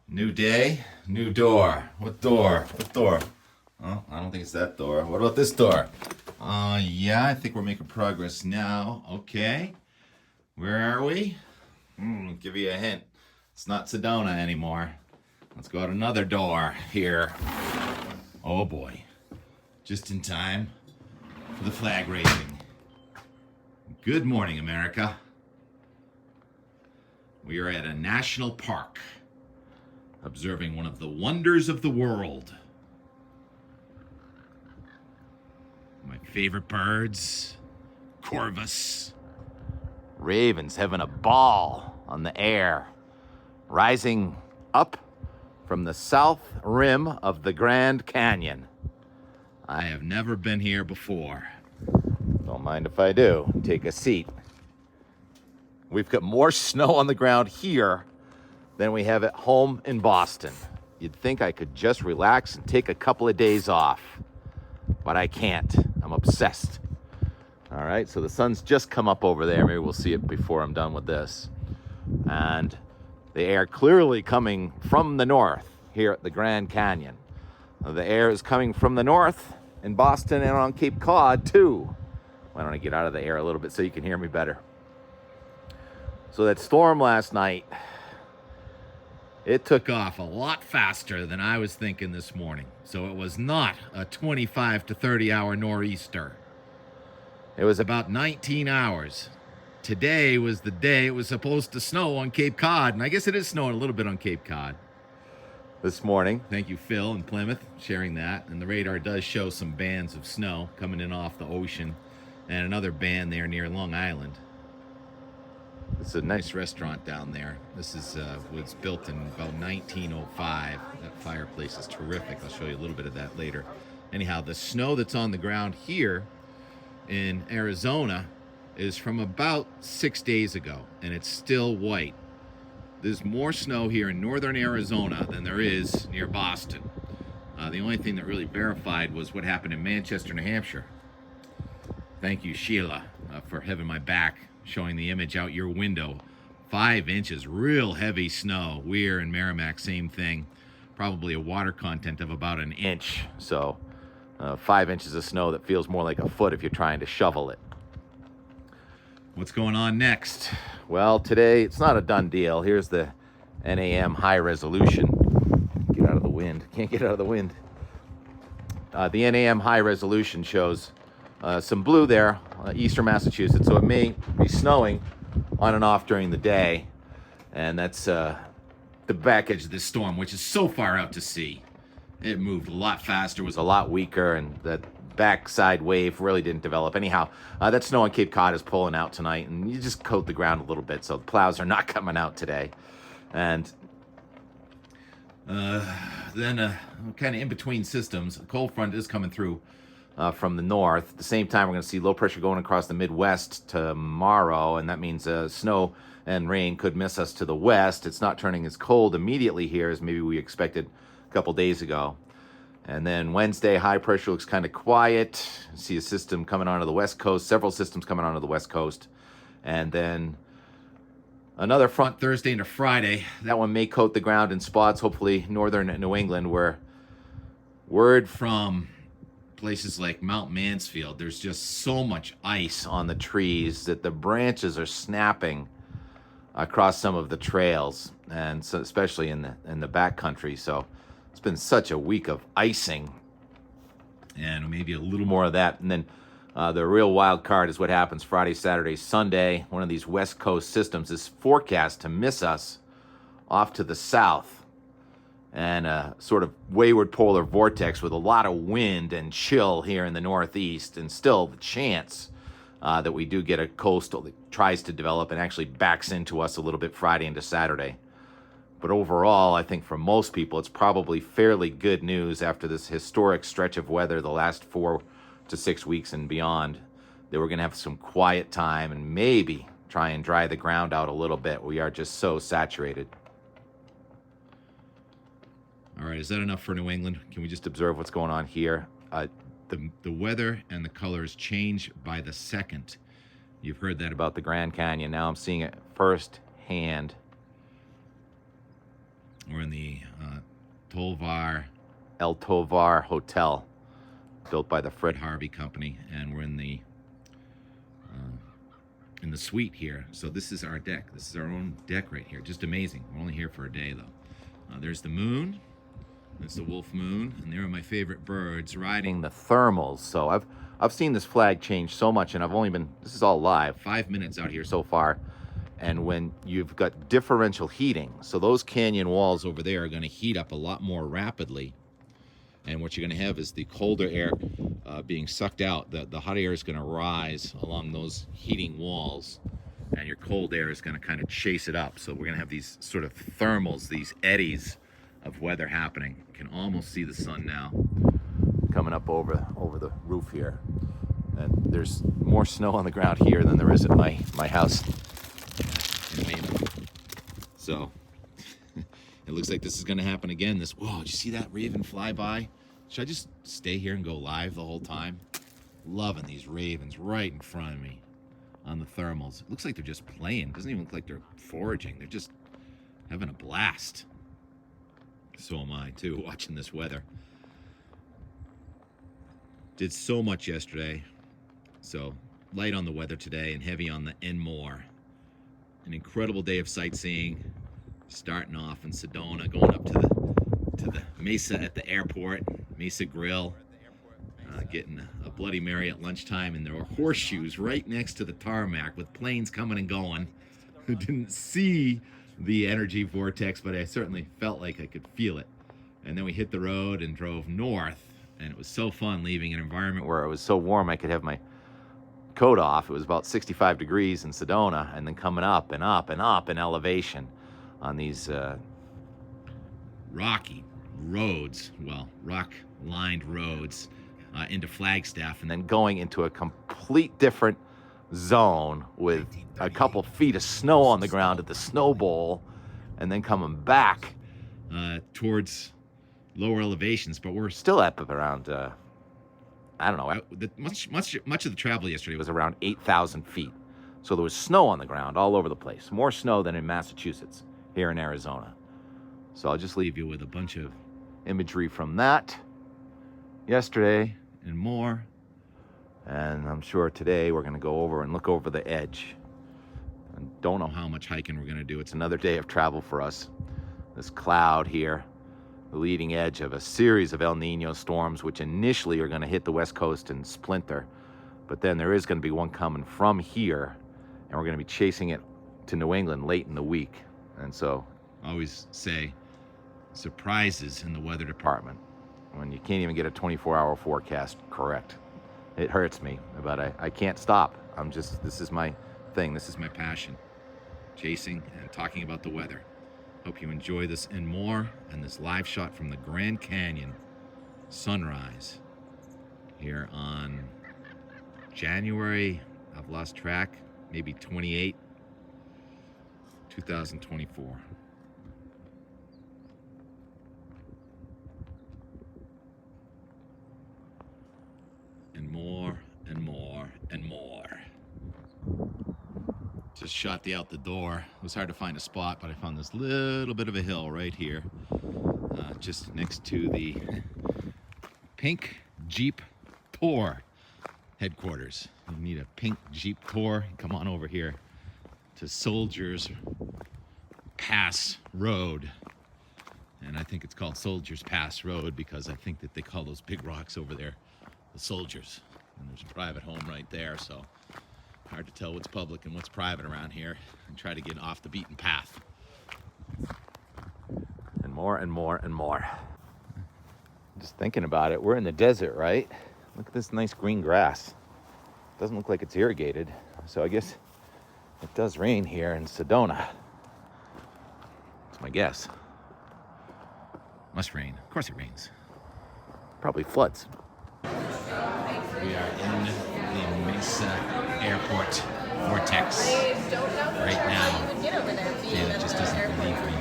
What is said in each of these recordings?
New day, new door. What door? What door? Oh, I don't think it's that door. What about this door? Yeah, I think we're making progress now. Okay. Where are we? Give you a hint. It's not Sedona anymore. Let's go out another door here. Oh boy. Just in time for the flag raising. Good morning, America. We are at a national park, observing one of the wonders of the world. My favorite birds, corvus, ravens having a ball on the air, rising up from the south rim of the Grand Canyon. I have never been here before. Don't mind if I do. Take a seat. We've got more snow on the ground here than we have at home in Boston. You'd think I could just relax and take a couple of days off, but I can't. I'm obsessed. All right, so the sun's just come up over there. Maybe we'll see it before I'm done with this. And the air clearly coming from the north here at the Grand Canyon. The air is coming from the north in Boston and on Cape Cod too. Why don't I get out of the air a little bit so you can hear me better? So that storm last night, it took off a lot faster than I was thinking this morning. So it was not a 25 to 30 hour nor'easter. It was about 19 hours. Today was the day it was supposed to snow on Cape Cod, and I guess it is snowing a little bit on Cape Cod this morning. Thank you, Phil in Plymouth, sharing that. And the radar does show some bands of snow coming in off the ocean and another band there near Long Island. It's a nice restaurant down there. This is was built in about 1905. That fireplace is terrific. I'll show you a little bit of that later. Anyhow, the snow that's on the ground here in Arizona is from about 6 days ago, and it's still white. There's more snow here in northern Arizona than there is near Boston. The only thing that really verified was what happened in Manchester, New Hampshire. Thank you, Sheila, for having my back, showing the image out your window. 5 inches, real heavy snow. We're in Merrimack, same thing. Probably a water content of about an inch. So 5 inches of snow that feels more like a foot if you're trying to shovel it. What's going on next? Well, today it's not a done deal. Here's the NAM high resolution. Get out of the wind. Can't get out of the wind. The NAM high resolution shows some blue there, eastern Massachusetts, so it may be snowing on and off during the day, and that's the back edge of this storm, which is so far out to sea. It moved a lot faster, was a lot weaker, and that backside wave really didn't develop. Anyhow, that snow on Cape Cod is pulling out tonight, and you just coat the ground a little bit, so the plows are not coming out today. And then kind of in between systems, a cold front is coming through from the north. At the same time, we're going to see low pressure going across the Midwest tomorrow, and that means snow and rain could miss us to the west. It's not turning as cold immediately here as maybe we expected a couple days ago. And then Wednesday, high pressure looks kind of quiet. See a system coming onto the west coast, several systems coming onto the west coast. And then another front Thursday into Friday. That one may coat the ground in spots, hopefully northern New England, where word from places like Mount Mansfield, there's just so much ice on the trees that the branches are snapping across some of the trails, and so especially in the backcountry. So it's been such a week of icing, and maybe a little more of that. And then the real wild card is what happens Friday, Saturday, Sunday. One of these West Coast systems is forecast to miss us off to the south, and a sort of wayward polar vortex with a lot of wind and chill here in the northeast, and still the chance that we do get a coastal that tries to develop and actually backs into us a little bit Friday into Saturday. But overall, I think for most people, it's probably fairly good news after this historic stretch of weather the last 4 to 6 weeks and beyond, that we're going to have some quiet time and maybe try and dry the ground out a little bit. We are just so saturated. All right, is that enough for New England? Can we just observe what's going on here? The weather and the colors change by the second. You've heard that about the Grand Canyon. Now I'm seeing it firsthand. We're in the El Tovar Hotel, built by the Fred Harvey Company, and we're in the suite here. So this is our deck. This is our own deck right here. Just amazing. We're only here for a day though. There's the moon. That's the wolf moon, and there are my favorite birds riding the thermals. So I've seen this flag change so much, and I've only been, this is all live, 5 minutes out here so far. And when you've got differential heating, so those canyon walls over there are going to heat up a lot more rapidly. And what you're going to have is the colder air being sucked out. The hot air is going to rise along those heating walls, and your cold air is going to kind of chase it up. So we're going to have these sort of thermals, these eddies of weather happening. You can almost see the sun now coming up over the roof here. And there's more snow on the ground here than there is at my house in Maine. So it looks like this is going to happen again. Whoa, did you see that raven fly by? Should I just stay here and go live the whole time? Loving these ravens right in front of me on the thermals. It looks like they're just playing. It doesn't even look like they're foraging. They're just having a blast. So am I too, watching this weather. Did so much yesterday. So light on the weather today and heavy on the and more. An incredible day of sightseeing. Starting off in Sedona, going up to the Mesa at the airport, Mesa Grill, getting a Bloody Mary at lunchtime, and there were horseshoes right next to the tarmac with planes coming and going. I didn't see the energy vortex, but I certainly felt like I could feel it. And then we hit the road and drove north, and it was so fun leaving an environment where it was so warm I could have my coat off. It was about 65 degrees in Sedona, and then coming up and up and up in elevation on these rocky roads, well, rock-lined roads into Flagstaff, and then going into a complete different zone with a couple feet of snow on the ground at the Snowbowl, and then coming back towards lower elevations. But we're still up around, I don't know, much of the travel yesterday was around 8,000 feet. So there was snow on the ground all over the place, more snow than in Massachusetts here in Arizona. So I'll just leave you with a bunch of imagery from that yesterday and more. And I'm sure today we're going to go over and look over the edge. And don't know how much hiking we're going to do. It's another day of travel for us. This cloud here, the leading edge of a series of El Nino storms, which initially are going to hit the West Coast and splinter. But then there is going to be one coming from here, and we're going to be chasing it to New England late in the week. And so I always say surprises in the weather department when you can't even get a 24-hour forecast correct. It hurts me, but I can't stop. This is my thing. This is my passion. Chasing and talking about the weather. Hope you enjoy this and more, and this live shot from the Grand Canyon sunrise here on January, I've lost track, maybe 28, 2024. And more and more and more. Just shot out the door. It was hard to find a spot, but I found this little bit of a hill right here, just next to the Pink Jeep Tour headquarters. You need a Pink Jeep Tour, come on over here to Soldiers Pass Road. And I think it's called Soldiers Pass Road because I think that they call those big rocks over there the Soldiers. And there's a private home right there, so hard to tell what's public and what's private around here, and try to get off the beaten path. And more and more and more. Just thinking about it, we're in the desert, right? Look at this nice green grass. Doesn't look like it's irrigated, so I guess it does rain here in Sedona. That's my guess. Must rain. Of course it rains. Probably floods. We are in the Mesa Airport vortex right now. Janet just doesn't believe me.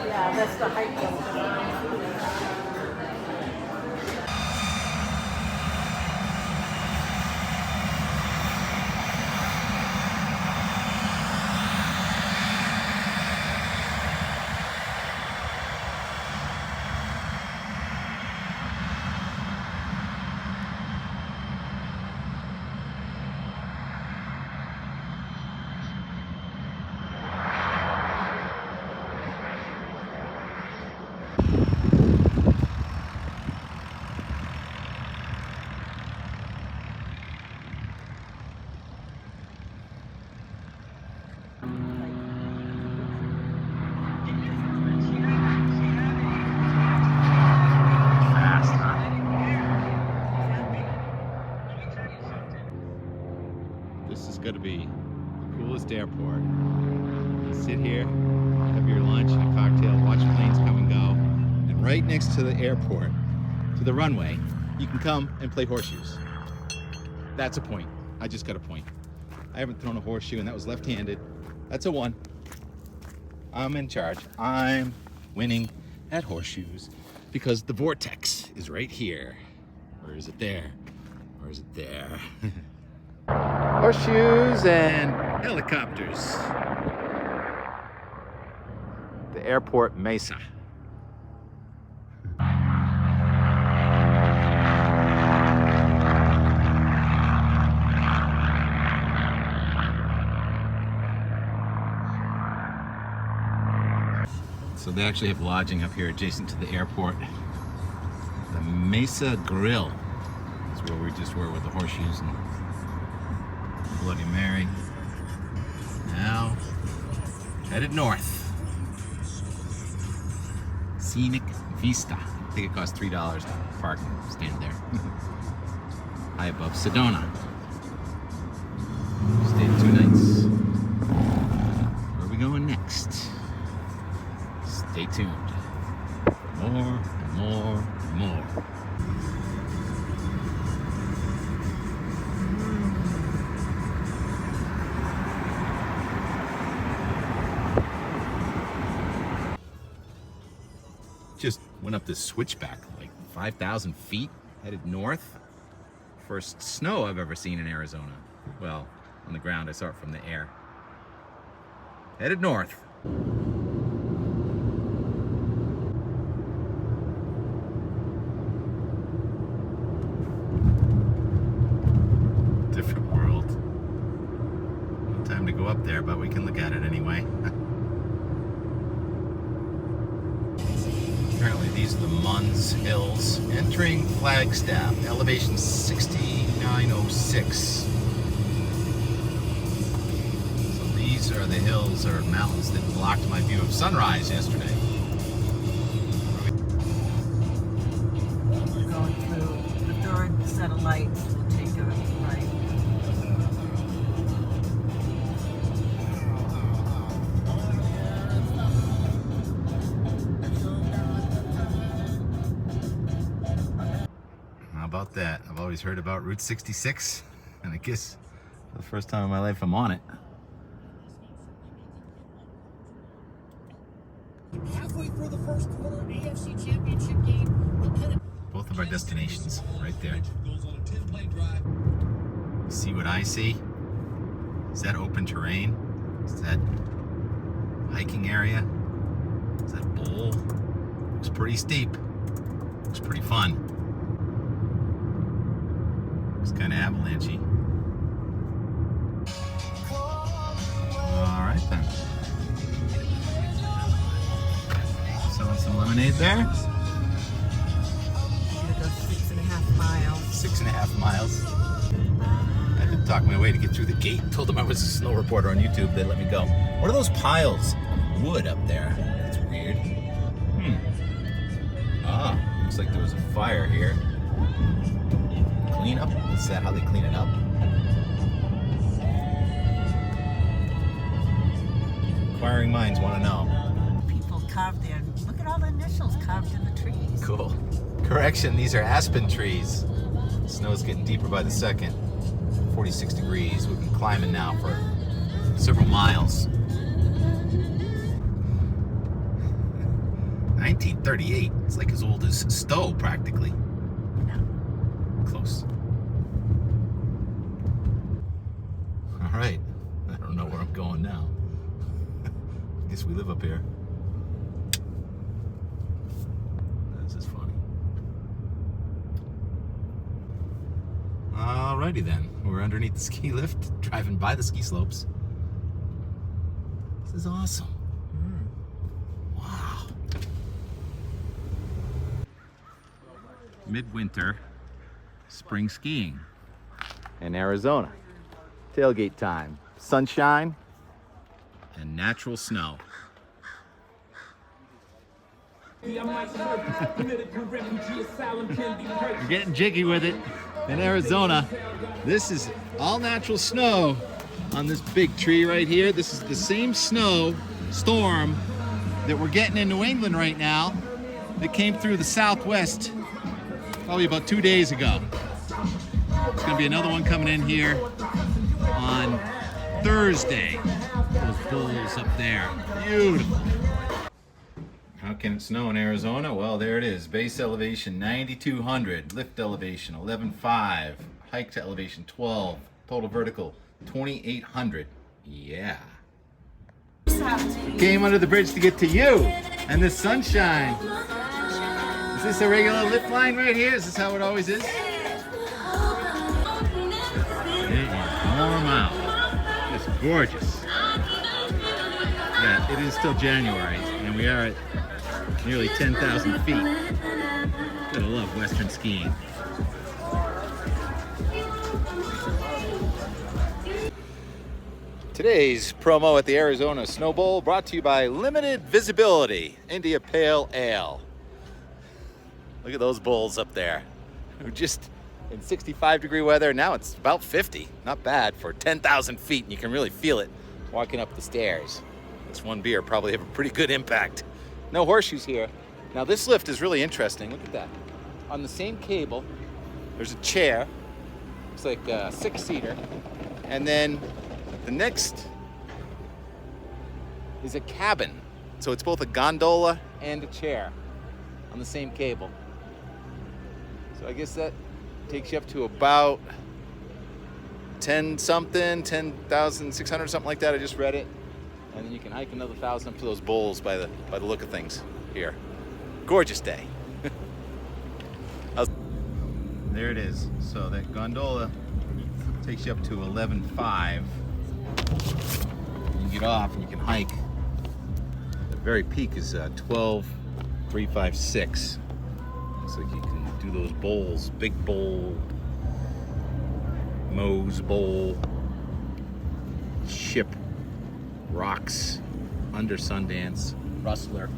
Yeah, that's the height. got to be the coolest airport. You sit here, have your lunch and a cocktail, watch planes come and go, and right next to the airport, to the runway, you can come and play horseshoes. That's a point. I just got a point. I haven't thrown a horseshoe, and that was left-handed. That's a 1. I'm in charge. I'm winning at horseshoes because the vortex is right here. Or is it there? Or is it there? Horseshoes and helicopters. The airport Mesa. So they actually have lodging up here adjacent to the airport. The Mesa Grill is where we just were with the horseshoes and Bloody Mary. Now, headed north. Scenic Vista. I think it costs $3 to park and stand there. High above Sedona. Stayed 2 nights. Where are we going next? Stay tuned. More and more and more. Just went up this switchback, like 5,000 feet, headed north. First snow I've ever seen in Arizona. Well, on the ground, I saw it from the air. Headed north. Different world. No time to go up there, but we can look at it anyway. Apparently these are the Munns Hills. Entering Flagstaff, elevation 6906. So these are the hills or mountains that blocked my view of sunrise yesterday. We're going through the 3rd set of lights. We'll take a right. How about that? I've always heard about Route 66, and I guess for the first time in my life I'm on it. Halfway through the first quarter, AFC Championship game. Both of our destinations right there. See what I see? Is that open terrain? Is that hiking area? Is that bowl? Looks pretty steep. Looks pretty fun. Looks kind of avalanchy. All right then. Selling some lemonade there. We're gonna go 6.5 miles. 6.5 miles. I had to talk my way to get through the gate. Told them I was a snow reporter on YouTube. They let me go. What are those piles of wood up there? That's weird. Ah, looks like there was a fire here. Clean up? Is that how they clean it up? Inquiring minds want to know. People carved there. Look at all the initials carved in the trees. Cool. Correction, these are aspen trees. Snow's getting deeper by the second. 46 degrees. We've been climbing now for several miles. 1938. It's like as old as Stowe, practically. No. Close. All right. I don't know where I'm going now. I guess we live up here. This is funny. Alrighty then. We're underneath the ski lift, driving by the ski slopes. This is awesome. Wow. Midwinter spring skiing in Arizona. Tailgate time. Sunshine and natural snow. You're getting jiggy with it in Arizona. This is all natural snow on this big tree right here. This is the same snow storm that we're getting in New England right now that came through the Southwest probably about 2 days ago. There's gonna be another one coming in here on Thursday. Those bulls up there, beautiful. How can it snow in Arizona? Well, there it is. Base elevation 9,200, lift elevation 11,500, hike to elevation 12, total vertical 2,800. Yeah. Came under the bridge to get to you and the sunshine. Is this a regular lift line right here? Is this how it always is? It is warm out. It's gorgeous. Yeah, it is still January, and we are at nearly 10,000 feet. Gotta love Western skiing. Today's promo at the Arizona Snowbowl brought to you by Limited Visibility India Pale Ale. Look at those bulls up there. Who just in 65-degree weather. Now it's about 50. Not bad for 10,000 feet, and you can really feel it walking up the stairs. This one beer probably have a pretty good impact. No horseshoes here. Now this lift is really interesting. Look at that. On the same cable, there's a chair. It's like a 6-seater. And then the next is a cabin. So it's both a gondola and a chair on the same cable. So I guess that takes you up to about 10,600, something like that. I just read it. And then you can hike another 1,000 up to those bowls by the look of things here. Gorgeous day. There it is. So that gondola takes you up to 11,500. You get off and you can hike. The very peak is 12,356. Looks like you can do those bowls. Big Bowl, Moe's Bowl, Ship, Rocks, Under Sundance, Rustler.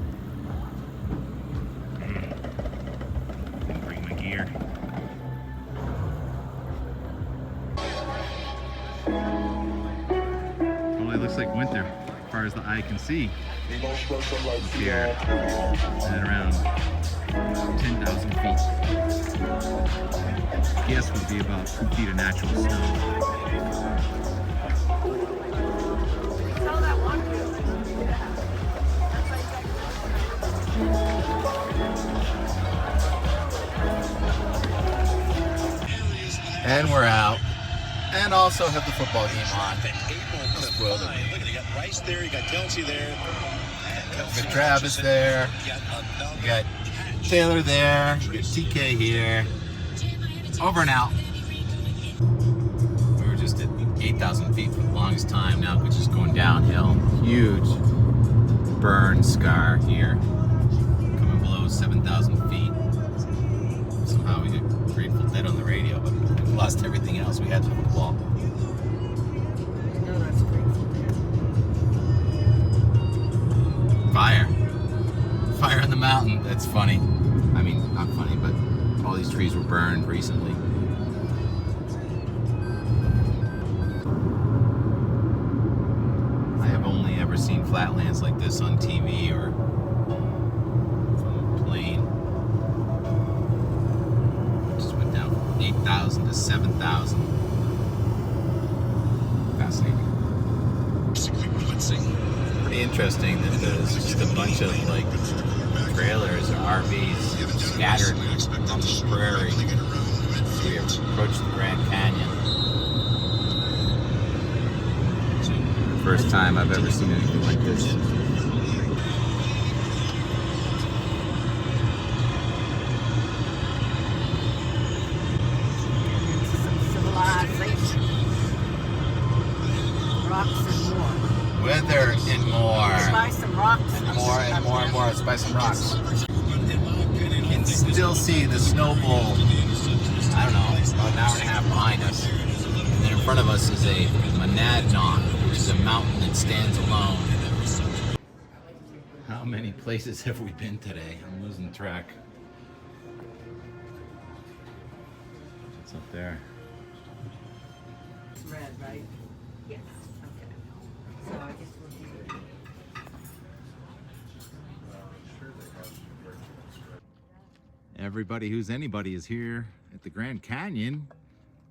Didn't bring my gear. Well, it looks like winter as far as the eye can see. Here, at around 10,000 feet. Guess would be about 2 feet of natural snow. And we're out. And also have the football game on. Look at it. You got Rice there, you got Kelsey there. You got Travis there. You got Taylor there. You got TK here. Over and out. We were just at 8,000 feet for the longest time. Now we're just going downhill. Huge burn scar here. Coming below 7,000 feet. Somehow we got Grateful Dead on the radio, but we lost everything else. We had the football. No, that's Grateful Dead. Fire. Fire on the mountain. That's funny. I mean, not funny, but all these trees were burned recently. I have only ever seen flatlands like this on TV or from a plane. Just went down from 8,000 to 7,000. Fascinating. Pretty interesting that there's just a bunch of like trailers or RVs scattered on the prairie as we approach the Grand Canyon. First time I've ever seen anything like this. Civilization. Rocks and more. Weather and more. Let's buy some rocks. And more and more and more. Let's buy some rocks. You can still see the Snowbowl, I don't know, about an hour and a half behind us. And then in front of us is a monadnock, which is a mountain that stands alone. How many places have we been today? I'm losing track. What's up there? It's red, right? Yes. So I guess we'll do it. Everybody who's anybody is here at the Grand Canyon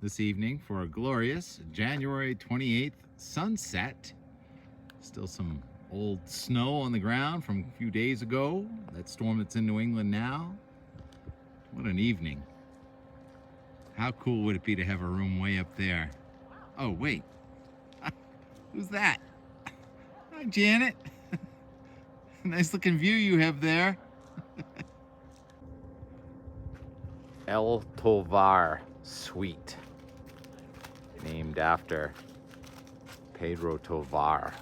this evening for a glorious January 28th sunset. Still some old snow on the ground from a few days ago. That storm that's in New England now. What an evening. How cool would it be to have a room way up there? Oh, wait. Who's that? Hi, Janet. Nice looking view you have there. El Tovar Suite, named after Pedro Tovar.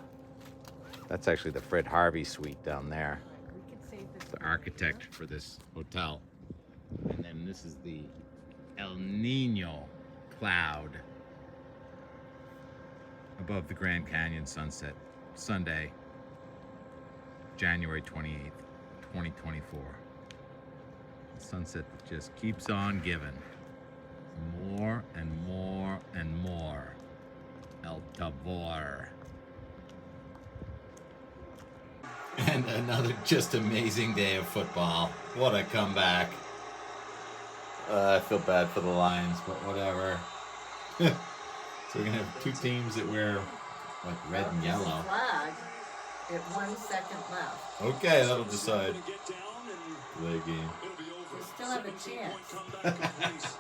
That's actually the Fred Harvey suite down there. We could save this. The architect for this hotel. And then this is the El Nino cloud above the Grand Canyon sunset, Sunday, January 28th, 2024. A sunset that just keeps on giving. More and more and more. El Tavor. And another just amazing day of football. What a comeback. I feel bad for the Lions, but whatever. So we're going to have two teams that wear like red and There's a yellow. flag at 1 second left. Okay, that'll decide the game. We still have a chance.